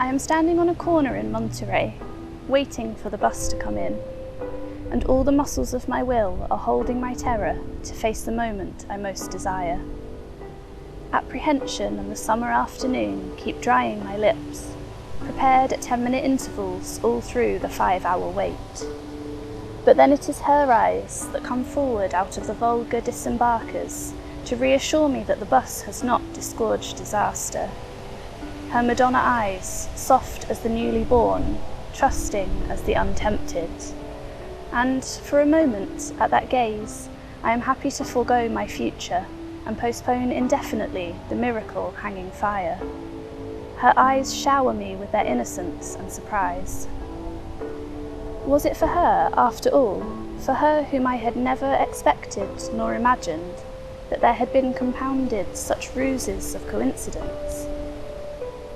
I am standing on a corner in Monterey, waiting for the bus to come in, and all the muscles of my will are holding my terror to face the moment I most desire. Apprehension and the summer afternoon keep drying my lips, prepared at 10-minute intervals all through the 5-hour wait. But then it is her eyes that come forward out of the vulgar disembarkers to reassure me that the bus has not disgorged disaster. Her Madonna eyes, soft as the newly born, trusting as the untempted. And for a moment, at that gaze, I am happy to forego my future and postpone indefinitely the miracle hanging fire. Her eyes shower me with their innocence and surprise. Was it for her, after all, for her whom I had never expected nor imagined, that there had been compounded such ruses of coincidence?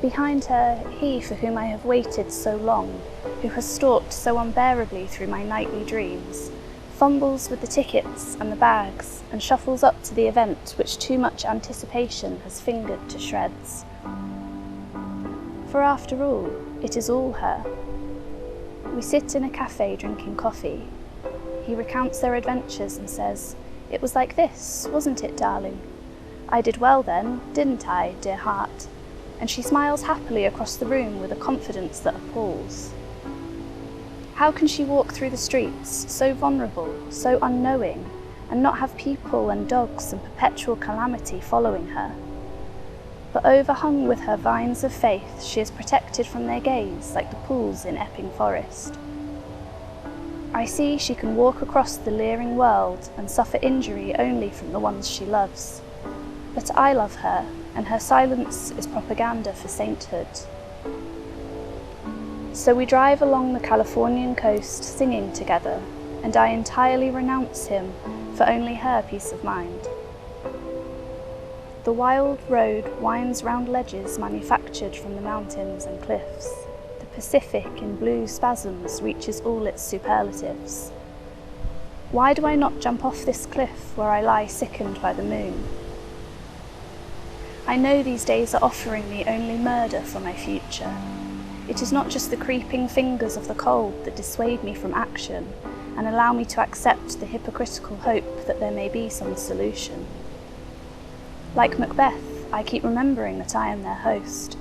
Behind her, he for whom I have waited so long, who has stalked so unbearably through my nightly dreams, fumbles with the tickets and the bags and shuffles up to the event which too much anticipation has fingered to shreds. For after all, it is all her. We sit in a cafe drinking coffee. He recounts their adventures and says, "It was like this, wasn't it, darling? I did well then, didn't I, dear heart?" And she smiles happily across the room with a confidence that appalls. How can she walk through the streets, so vulnerable, so unknowing, and not have people and dogs and perpetual calamity following her? But overhung with her vines of faith, she is protected from their gaze like the pools in Epping Forest. I see she can walk across the leering world and suffer injury only from the ones she loves. But I love her, and her silence is propaganda for sainthood. So we drive along the Californian coast singing together, and I entirely renounce him for only her peace of mind. The wild road winds round ledges manufactured from the mountains and cliffs. The Pacific in blue spasms reaches all its superlatives. Why do I not jump off this cliff where I lie sickened by the moon? I know these days are offering me only murder for my future. It is not just the creeping fingers of the cold that dissuade me from action and allow me to accept the hypocritical hope that there may be some solution. Like Macbeth, I keep remembering that I am their host.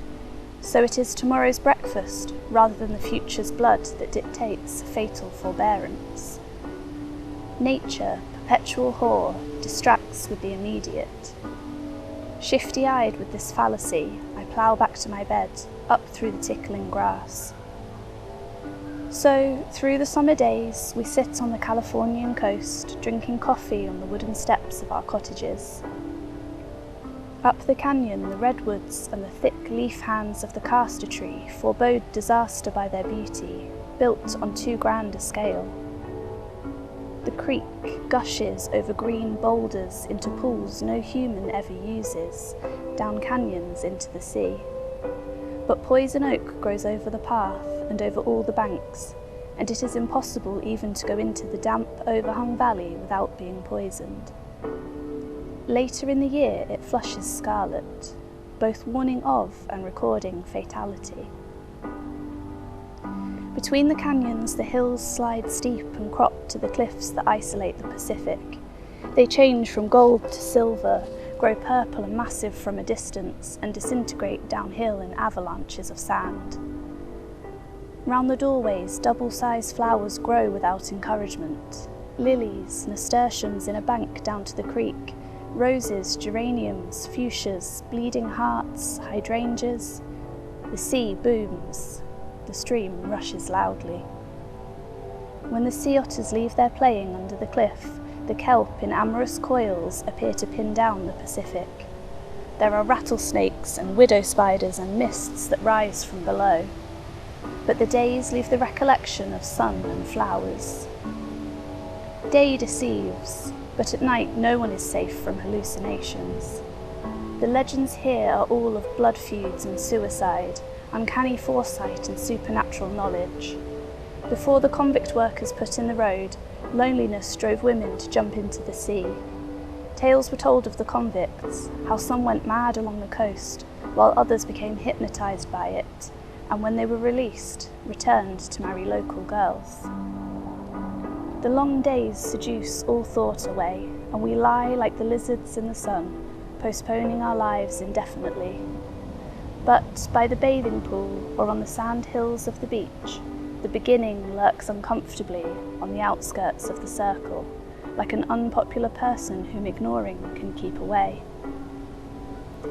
So it is tomorrow's breakfast, rather than the future's blood, that dictates fatal forbearance. Nature, perpetual whore, distracts with the immediate. Shifty-eyed with this fallacy, I plough back to my bed, up through the tickling grass. So, through the summer days, we sit on the Californian coast, drinking coffee on the wooden steps of our cottages. Up the canyon, the redwoods and the thick leaf hands of the castor tree forebode disaster by their beauty, built on too grand a scale. The creek gushes over green boulders into pools no human ever uses, down canyons into the sea. But poison oak grows over the path and over all the banks, and it is impossible even to go into the damp, overhung valley without being poisoned. Later in the year it flushes scarlet, both warning of and recording fatality. Between the canyons the hills slide steep and crop to the cliffs that isolate the Pacific. They change from gold to silver, grow purple and massive from a distance, and disintegrate downhill in avalanches of sand. Round the doorways double-sized flowers grow without encouragement. Lilies, nasturtiums in a bank down to the creek, roses, geraniums, fuchsias, bleeding hearts, hydrangeas. The sea booms. The stream rushes loudly. When the sea otters leave their playing under the cliff, the kelp in amorous coils appear to pin down the Pacific. There are rattlesnakes and widow spiders and mists that rise from below. But the days leave the recollection of sun and flowers. Day deceives, but at night no one is safe from hallucinations. The legends here are all of blood feuds and suicide, uncanny foresight and supernatural knowledge. Before the convict workers put in the road, loneliness drove women to jump into the sea. Tales were told of the convicts, how some went mad along the coast, while others became hypnotised by it, and when they were released, returned to marry local girls. The long days seduce all thought away, and we lie like the lizards in the sun, postponing our lives indefinitely. But by the bathing pool or on the sand hills of the beach, the beginning lurks uncomfortably on the outskirts of the circle, like an unpopular person whom ignoring can keep away.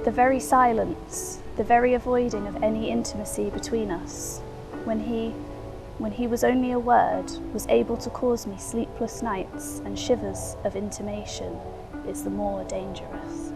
The very silence, the very avoiding of any intimacy between us, when he was only a word, was able to cause me sleepless nights and shivers of intimation, is the more dangerous.